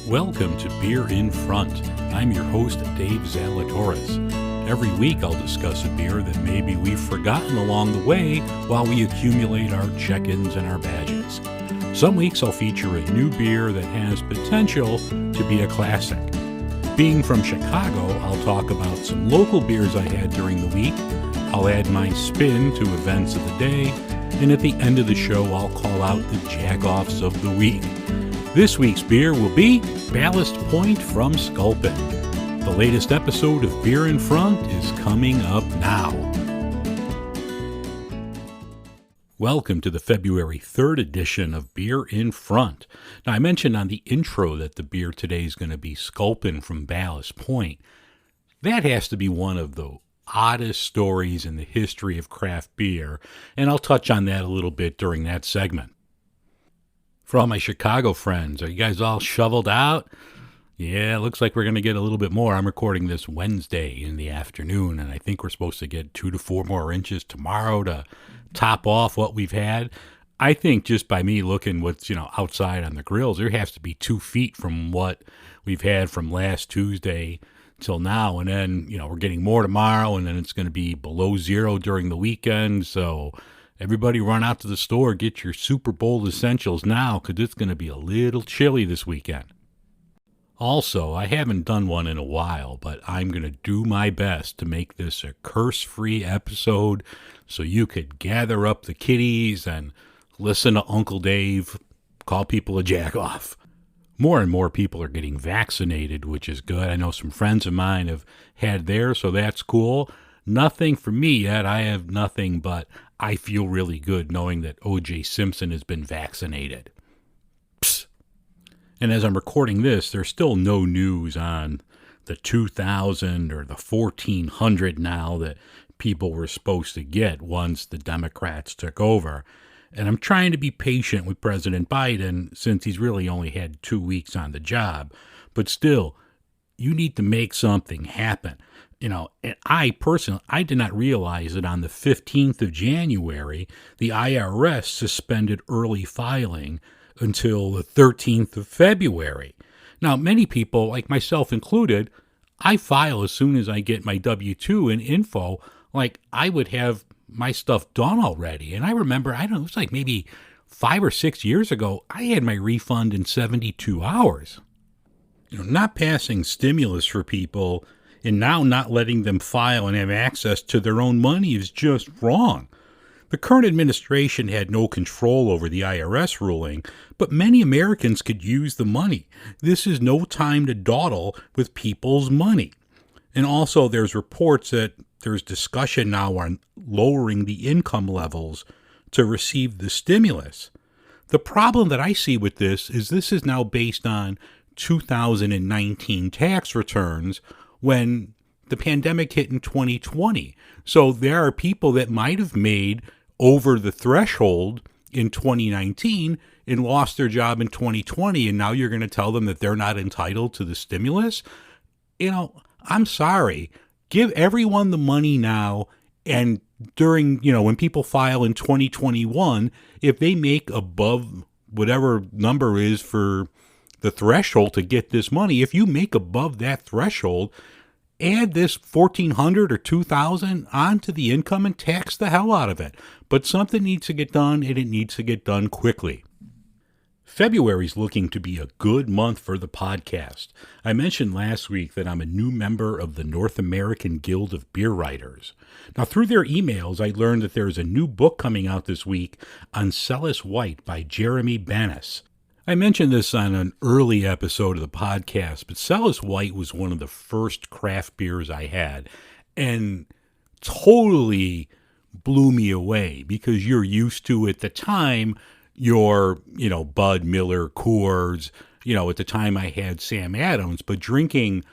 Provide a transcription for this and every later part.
Welcome to Beer in Front. I'm your host, Dave Zalatoris. Every week I'll discuss a beer that maybe we've forgotten along the way while we accumulate our check-ins and our badges. Some weeks I'll feature a new beer that has potential to be a classic. Being from Chicago, I'll talk about some local beers I had during the week. I'll add my spin to events of the day, and at the end of the show I'll call out the jagoffs of the week. This week's beer will be Ballast Point from Sculpin. The latest episode of Beer in Front is coming up now. Welcome to the February 3rd edition of Beer in Front. Now, I mentioned on the intro that the beer today is going to be Sculpin from Ballast Point. That has to be one of the oddest stories in the history of craft beer, and I'll touch on that a little bit during that segment. For all my Chicago friends, are you guys all shoveled out? Yeah, it looks like we're going to get a little bit more. I'm recording this Wednesday in the afternoon, and I think we're supposed to get 2 to 4 more inches tomorrow to top off what we've had. I think just by me looking what's, outside on the grills, there has to be 2 feet from what we've had from last Tuesday till now. And then, we're getting more tomorrow, and then it's going to be below zero during the weekend. So everybody run out to the store, get your Super Bowl essentials now, because it's going to be a little chilly this weekend. Also, I haven't done one in a while, but I'm going to do my best to make this a curse-free episode so you could gather up the kiddies and listen to Uncle Dave call people a jagoff. More and more people are getting vaccinated, which is good. I know some friends of mine have had theirs, so that's cool. Nothing for me yet. I have nothing, but I feel really good knowing that O.J. Simpson has been vaccinated. Psst. And as I'm recording this, there's still no news on the 2,000 or the 1,400 now that people were supposed to get once the Democrats took over. And I'm trying to be patient with President Biden since he's really only had 2 weeks on the job. But still, you need to make something happen. And I personally, I did not realize that on the 15th of January, the IRS suspended early filing until the 13th of February. Now, many people, like myself included, I file as soon as I get my W-2 and info. Like, I would have my stuff done already. And I remember, it was like maybe 5 or 6 years ago, I had my refund in 72 hours. Not passing stimulus for people and now not letting them file and have access to their own money is just wrong. The current administration had no control over the IRS ruling, but many Americans could use the money. This is no time to dawdle with people's money. And also there's reports that there's discussion now on lowering the income levels to receive the stimulus. The problem that I see with this is now based on 2019 tax returns when the pandemic hit in 2020. So there are people that might have made over the threshold in 2019 and lost their job in 2020, and now you're going to tell them that they're not entitled to the stimulus? I'm sorry. Give everyone the money now, and during, when people file in 2021, if they make above whatever number is for the threshold to get this money, if you make above that threshold, add this 1,400 or 2,000 onto the income and tax the hell out of it. But something needs to get done, and it needs to get done quickly. February's looking to be a good month for the podcast. I mentioned last week that I'm a new member of the North American Guild of Beer Writers. Now, through their emails, I learned that there's a new book coming out this week on Celis White by Jeremy Bannis. I mentioned this on an early episode of the podcast, but Celis White was one of the first craft beers I had, and totally blew me away because you're used to, at the time, your, Bud Miller, Coors, at the time I had Sam Adams, but drinking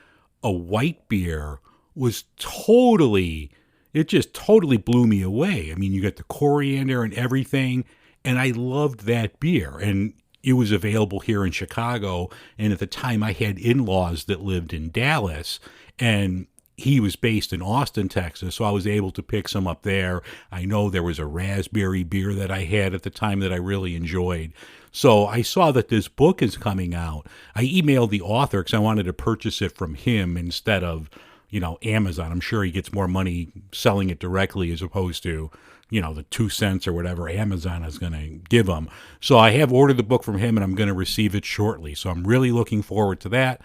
a white beer was it just totally blew me away. I mean, you got the coriander and everything, and I loved that beer, and it was available here in Chicago, and at the time I had in-laws that lived in Dallas, and he was based in Austin, Texas, so I was able to pick some up there. I know there was a raspberry beer that I had at the time that I really enjoyed. So I saw that this book is coming out. I emailed the author because I wanted to purchase it from him instead of, Amazon. I'm sure he gets more money selling it directly as opposed to, the 2 cents or whatever Amazon is going to give him. So I have ordered the book from him and I'm going to receive it shortly. So I'm really looking forward to that.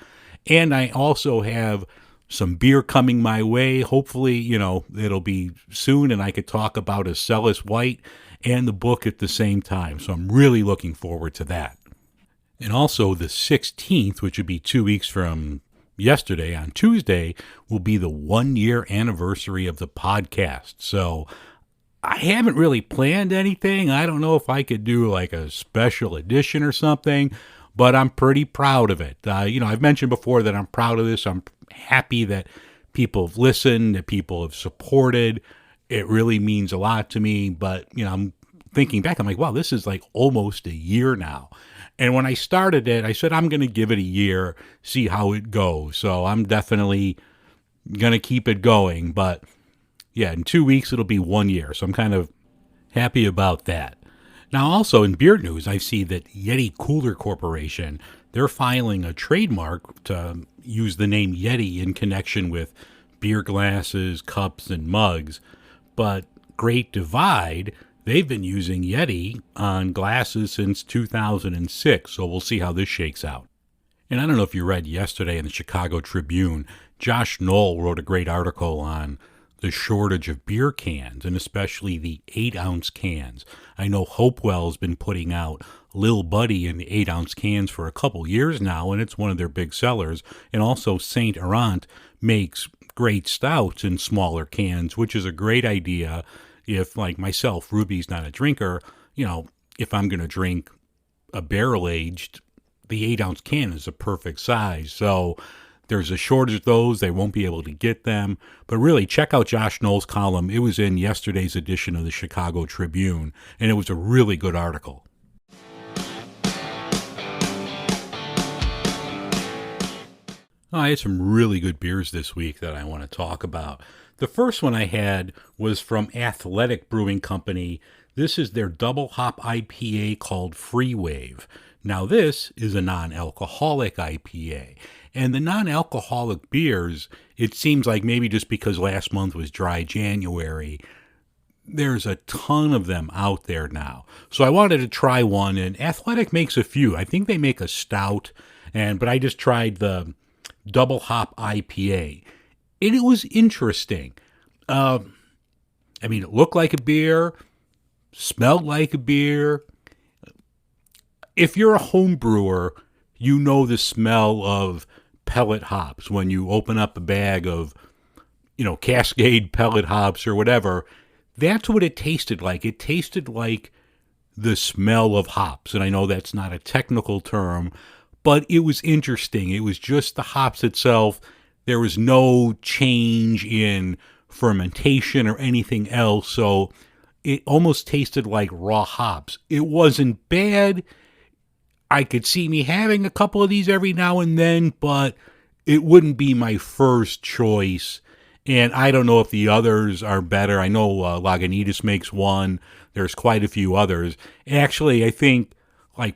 And I also have some beer coming my way. Hopefully, it'll be soon and I could talk about a Celis White and the book at the same time. So I'm really looking forward to that. And also the 16th, which would be 2 weeks from yesterday, on Tuesday, will be the 1 year anniversary of the podcast. So I haven't really planned anything. I don't know if I could do like a special edition or something, but I'm pretty proud of it. I've mentioned before that I'm proud of this. I'm happy that people have listened, that people have supported. It really means a lot to me. But, I'm thinking back, I'm like, wow, this is like almost a year now. And when I started it, I said, I'm going to give it a year, see how it goes. So I'm definitely going to keep it going. But yeah, in 2 weeks, it'll be 1 year. So I'm kind of happy about that. Now, also in beer news, I see that Yeti Cooler Corporation, they're filing a trademark to use the name Yeti in connection with beer glasses, cups, and mugs. But Great Divide, they've been using Yeti on glasses since 2006, so we'll see how this shakes out. And I don't know if you read yesterday in the Chicago Tribune, Josh Knoll wrote a great article on the shortage of beer cans, and especially the 8-ounce cans. I know Hopewell's been putting out Lil Buddy in the 8-ounce cans for a couple years now, and it's one of their big sellers. And also Saint Laurent makes great stouts in smaller cans, which is a great idea if, like myself, Ruby's not a drinker. If I'm going to drink a barrel-aged, the 8-ounce can is a perfect size. So there's a shortage of those. They won't be able to get them. But really, check out Josh Knoll's column. It was in yesterday's edition of the Chicago Tribune, and it was a really good article. I had some really good beers this week that I want to talk about. The first one I had was from Athletic Brewing Company. This is their double hop IPA called Free Wave. Now, this is a non-alcoholic IPA. And the non-alcoholic beers, it seems like maybe just because last month was dry January, there's a ton of them out there now. So I wanted to try one, and Athletic makes a few. I think they make a stout, but I just tried the double hop IPA. And it was interesting. It looked like a beer, smelled like a beer. If you're a home brewer, you know the smell of pellet hops when you open up a bag of, Cascade pellet hops or whatever. That's what it tasted like. It tasted like the smell of hops. And I know that's not a technical term, but it was interesting. It was just the hops itself. There was no change in fermentation or anything else. So it almost tasted like raw hops. It wasn't bad. I could see me having a couple of these every now and then, but it wouldn't be my first choice. And I don't know if the others are better. I know Lagunitas makes one. There's quite a few others. Actually, I think,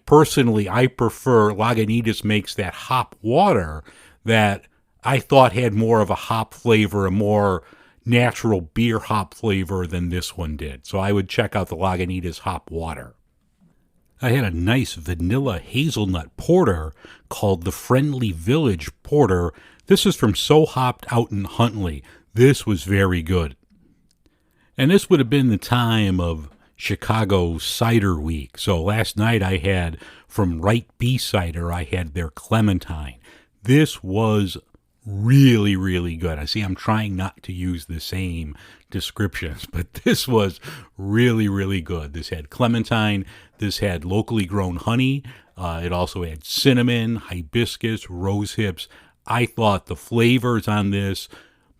personally, I prefer Lagunitas makes that hop water that I thought had more of a hop flavor, a more natural beer hop flavor than this one did. So I would check out the Lagunitas hop water. I had a nice vanilla hazelnut porter called the Friendly Village Porter. This is from So Hopped out in Huntley. This was very good. And this would have been the time of Chicago Cider Week. So last night I had from Bee Cider, I had their Clementine. This was really, really good. I see I'm trying not to use the same descriptions, but this was really, really good. This had Clementine. This had locally grown honey. It also had cinnamon, hibiscus, rose hips. I thought the flavors on this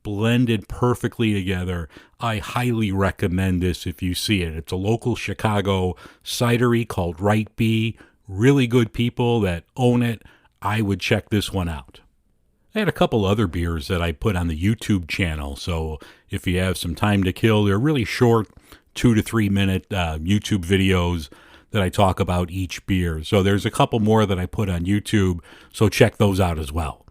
blended perfectly together. I highly recommend this if you see it. It's a local Chicago cidery called Right Bee. Really good people that own it. I would check this one out. I had a couple other beers that I put on the YouTube channel. So if you have some time to kill, they're really short, 2 to 3 minute YouTube videos that I talk about each beer. So there's a couple more that I put on YouTube. So check those out as well.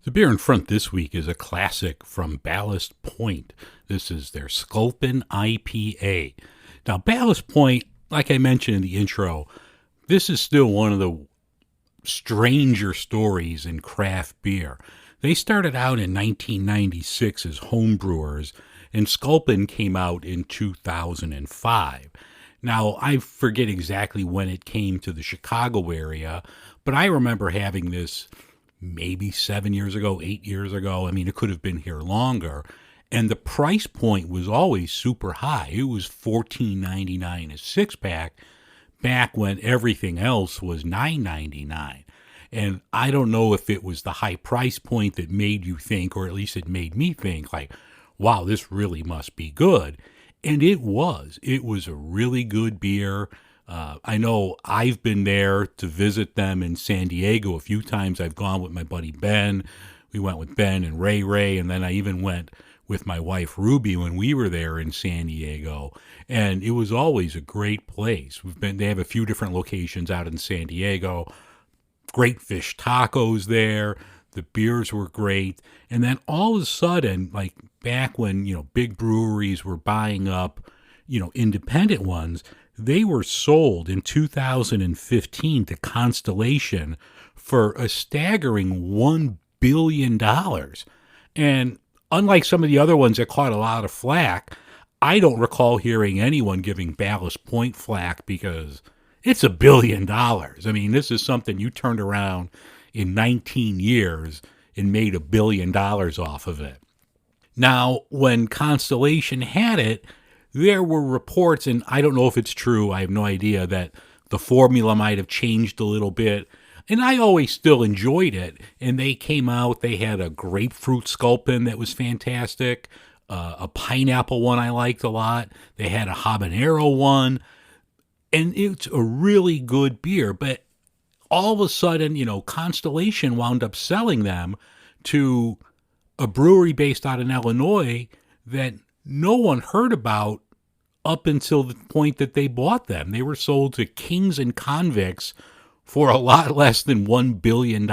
The beer in front this week is a classic from Ballast Point. This is their Sculpin IPA. Now, Ballast Point, like I mentioned in the intro, this is still one of the stranger stories in craft beer. They started out in 1996 as homebrewers, and Sculpin came out in 2005. Now, I forget exactly when it came to the Chicago area, but I remember having this maybe 7 years ago, 8 years ago. I mean, it could have been here longer. And the price point was always super high. It was $14.99 a 6-pack back when everything else was $9.99. And I don't know if it was the high price point that made you think, or at least it made me think, like, wow, this really must be good. And it was. It was a really good beer. I know I've been there to visit them in San Diego a few times. I've gone with my buddy Ben. We went with Ben and Ray, and then I even went with my wife Ruby when we were there in San Diego. And it was always a great place. They have a few different locations out in San Diego. Great fish tacos there. The beers were great. And then all of a sudden, like back when, big breweries were buying up, independent ones, they were sold in 2015 to Constellation for a staggering $1 billion. And unlike some of the other ones that caught a lot of flack, I don't recall hearing anyone giving Ballast Point flack because it's $1 billion. I mean, this is something you turned around in 19 years and made $1 billion off of it. Now, when Constellation had it, there were reports, and I don't know if it's true, I have no idea, that the formula might have changed a little bit. And I always still enjoyed it. And they came out, they had a grapefruit Sculpin that was fantastic, a pineapple one I liked a lot. They had a habanero one. And it's a really good beer. But all of a sudden, Constellation wound up selling them to a brewery based out in Illinois that no one heard about up until the point that they bought them. They were sold to Kings and Convicts for a lot less than $1 billion.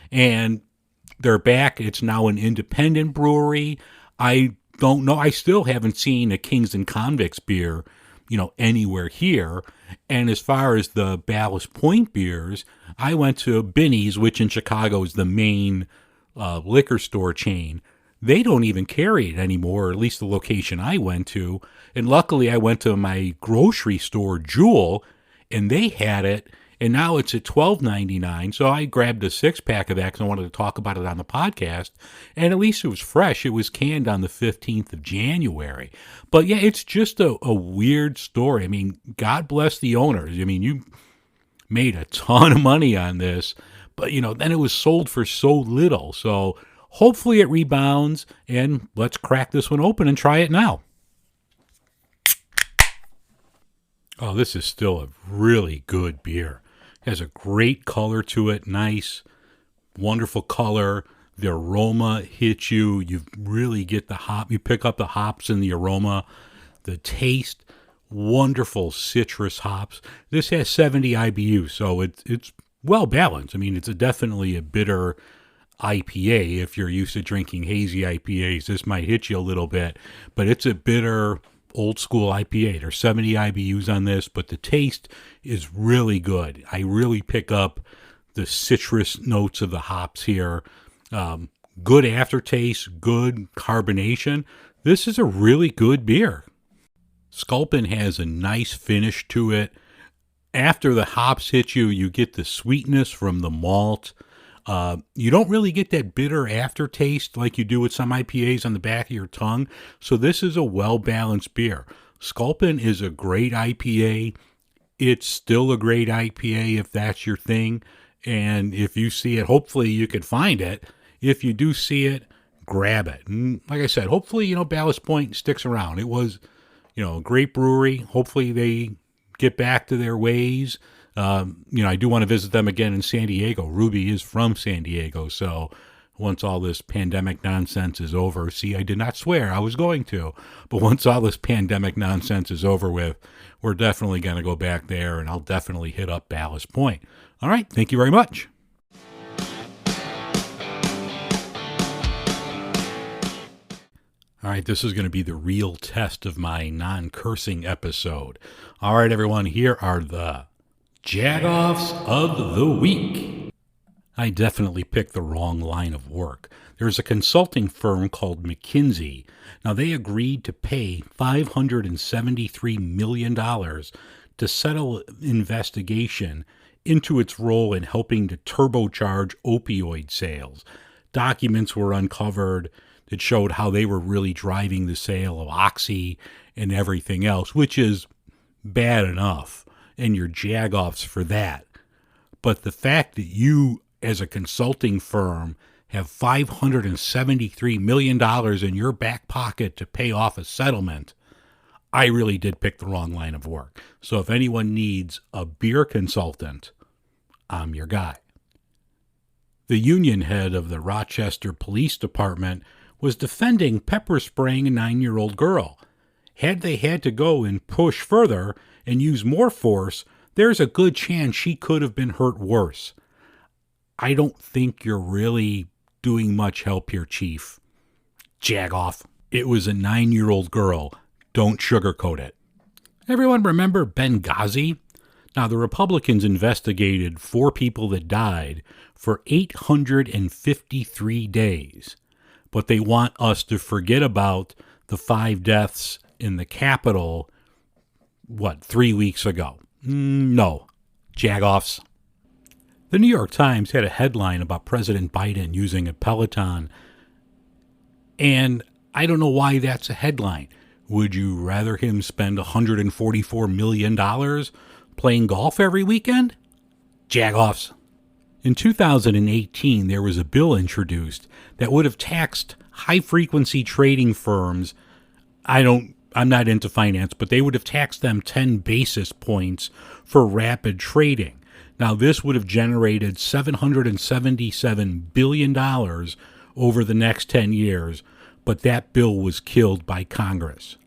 And they're back. It's now an independent brewery. I don't know. I still haven't seen a Kings and Convicts beer, anywhere here. And as far as the Ballast Point beers, I went to Binny's, which in Chicago is the main liquor store chain. They don't even carry it anymore, or at least the location I went to. And luckily, I went to my grocery store, Jewel, and they had it. And now it's at $12.99. So I grabbed a 6-pack of that because I wanted to talk about it on the podcast. And at least it was fresh. It was canned on the 15th of January. But yeah, it's just a weird story. I mean, God bless the owners. I mean, you made a ton of money on this. But, then it was sold for so little. So hopefully it rebounds. And let's crack this one open and try it now. Oh, this is still a really good beer. Has a great color to it, nice, wonderful color. The aroma hits you. You really get the hop. You pick up the hops in the aroma. The taste, wonderful citrus hops. This has 70 IBU, so it's well balanced. I mean, it's definitely a bitter IPA. If you're used to drinking hazy IPAs, this might hit you a little bit, but it's a bitter old school IPA. There's 70 IBUs on this, but the taste is really good. I really pick up the citrus notes of the hops here. Good aftertaste, good carbonation. This is a really good beer. Sculpin has a nice finish to it. After the hops hit you, you get the sweetness from the malt. You don't really get that bitter aftertaste like you do with some IPAs on the back of your tongue. So this is a well-balanced beer. Sculpin is a great IPA. It's still a great IPA if that's your thing. And if you see it, hopefully you could find it. If you do see it, grab it. And like I said, hopefully, Ballast Point sticks around. It was, a great brewery. Hopefully they get back to their ways. I do want to visit them again in San Diego. Ruby is from San Diego, so once all this pandemic nonsense is over, see, I did not swear I was going to, but once all this pandemic nonsense is over with, we're definitely going to go back there, and I'll definitely hit up Ballast Point. All right, thank you very much. All right, this is going to be the real test of my non-cursing episode. All right, everyone, here are the jagoffs of the week. I definitely picked the wrong line of work. There's a consulting firm called McKinsey. Now, they agreed to pay $573 million to settle an investigation into its role in helping to turbocharge opioid sales. Documents were uncovered that showed how they were really driving the sale of Oxy and everything else, which is bad enough, and you're jagoffs for that. But the fact that you, as a consulting firm, have $573 million in your back pocket to pay off a settlement, I really did pick the wrong line of work. So if anyone needs a beer consultant, I'm your guy. The union head of the Rochester Police Department was defending pepper spraying a 9-year-old girl. Had they had to go and push further and use more force, there's a good chance she could have been hurt worse. I don't think you're really doing much help here, Chief. Jagoff. It was a 9-year-old girl. Don't sugarcoat it. Everyone remember Benghazi? Now, the Republicans investigated 4 people that died for 853 days. But they want us to forget about the 5 deaths in the Capitol, 3 weeks ago? No. Jagoffs. The New York Times had a headline about President Biden using a Peloton, and I don't know why that's a headline. Would you rather him spend $144 million playing golf every weekend? Jagoffs. In 2018, there was a bill introduced that would have taxed high-frequency trading firms. I'm not into finance, but they would have taxed them 10 basis points for rapid trading. Now, this would have generated $777 billion over the next 10 years, but that bill was killed by Congress.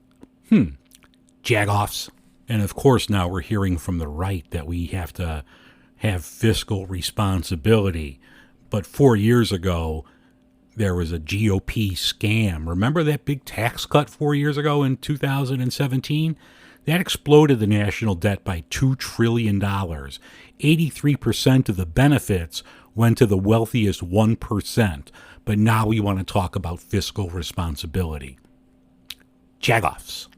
Jagoffs. And of course, now we're hearing from the right that we have to have fiscal responsibility. But 4 years ago, there was a GOP scam. Remember that big tax cut 4 years ago in 2017? That exploded the national debt by $2 trillion. 83% of the benefits went to the wealthiest 1%. But now we want to talk about fiscal responsibility. Jagoffs.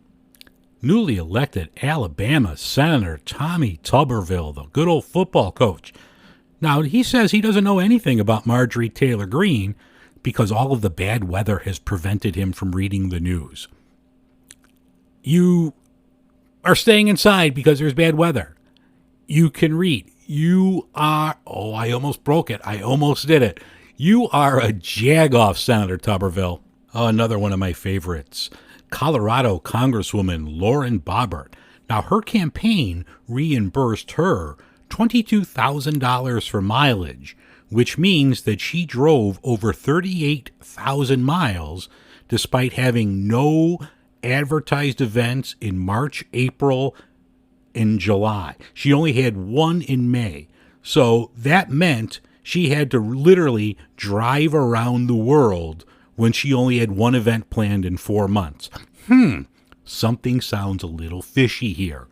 Newly elected Alabama Senator Tommy Tuberville, the good old football coach. Now, he says he doesn't know anything about Marjorie Taylor Greene because all of the bad weather has prevented him from reading the news. You are staying inside because there's bad weather. You can read. You are, I almost broke it. I almost did it. You are a jagoff, Senator Tuberville. Another one of my favorites. Colorado Congresswoman Lauren Boebert. Now, her campaign reimbursed her $22,000 for mileage, which means that she drove over 38,000 miles despite having no advertised events in March, April, and July. She only had one in May. So that meant she had to literally drive around the world when she only had one event planned in 4 months. Something sounds a little fishy here.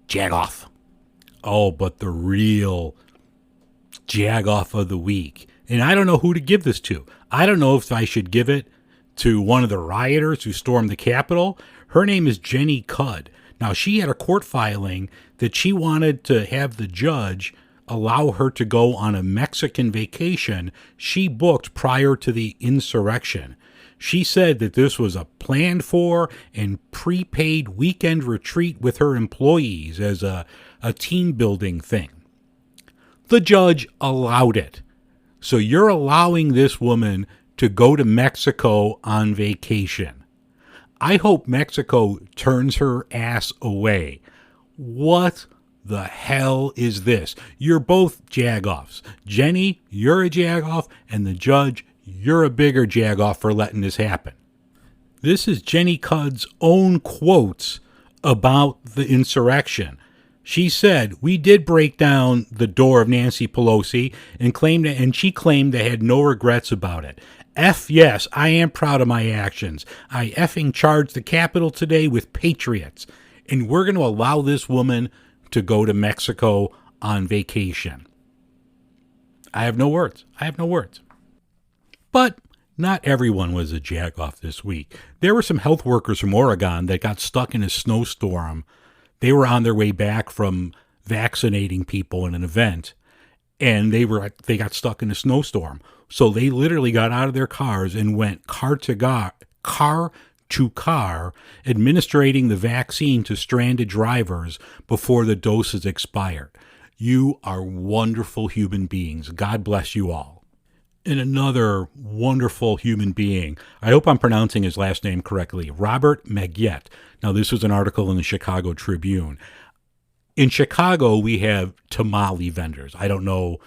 Jagoff. Oh, but the real jagoff of the week. And I don't know who to give this to. I don't know if I should give it to one of the rioters who stormed the Capitol. Her name is Jenny Cudd. Now, she had a court filing that she wanted to have the judge allow her to go on a Mexican vacation she booked prior to the insurrection. She said that this was a planned for and prepaid weekend retreat with her employees as a team building thing. The judge allowed it. So you're allowing this woman to go to Mexico on vacation. I hope Mexico turns her ass away. What the hell is this? You're both jagoffs. Jenny, you're a jagoff, and the judge, you're a bigger jagoff for letting this happen. This is Jenny Cudd's own quotes about the insurrection. She said, "We did break down the door of Nancy Pelosi and she claimed they had no regrets about it. F yes, I am proud of my actions. I effing charged the Capitol today with patriots. And we're going to allow this woman to go to Mexico on vacation." I have no words. But not everyone was a jagoff this week. There were some health workers from Oregon that got stuck in a snowstorm. They were on their way back from vaccinating people in an event, and they got stuck in a snowstorm. So they literally got out of their cars and went car to car, administering the vaccine to stranded drivers before the doses expired. You are wonderful human beings. God bless you all. And another wonderful human being, I hope I'm pronouncing his last name correctly, Robert Magyar. Now, this was an article in the Chicago Tribune. In Chicago, we have tamale vendors. I don't know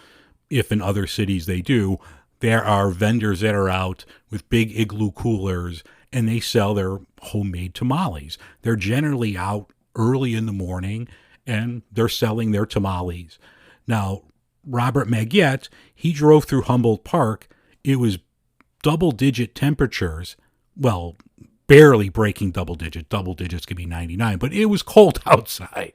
if in other cities they do. There are vendors that are out with big igloo coolers, and they sell their homemade tamales. They're generally out early in the morning, and they're selling their tamales. Now, Robert Magyar, he drove through Humboldt Park. It was double-digit temperatures. Well, barely breaking double digits. Double digits could be 99, but it was cold outside.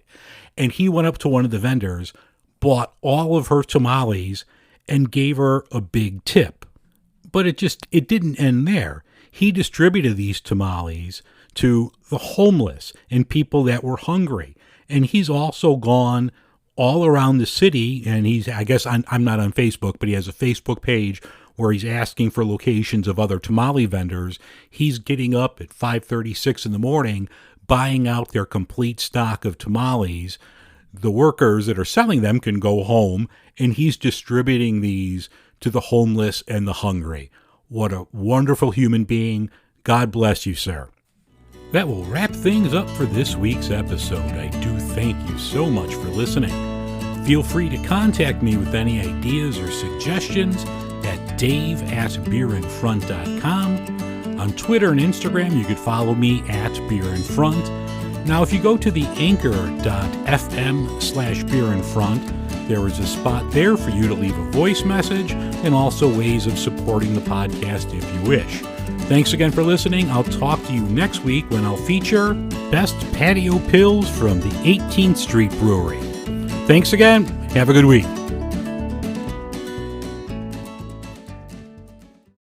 And he went up to one of the vendors, bought all of her tamales, and gave her a big tip. But it didn't end there. He distributed these tamales to the homeless and people that were hungry. And he's also gone all around the city, and I'm not on Facebook, but he has a Facebook page where he's asking for locations of other tamale vendors. He's getting up at 5:36 in the morning, buying out their complete stock of tamales. The workers that are selling them can go home, and he's distributing these to the homeless and the hungry. What a wonderful human being. God bless you, sir. That will wrap things up for this week's episode. I do thank you so much for listening. Feel free to contact me with any ideas or suggestions at dave@beerinfront.com. On Twitter and Instagram, you could follow me at beerinfront. Now, if you go to the anchor.fm/beerinfront, there is a spot there for you to leave a voice message and also ways of supporting the podcast if you wish. Thanks again for listening. I'll talk to you next week when I'll feature Best Patio Pills from the 18th Street Brewery. Thanks again. Have a good week.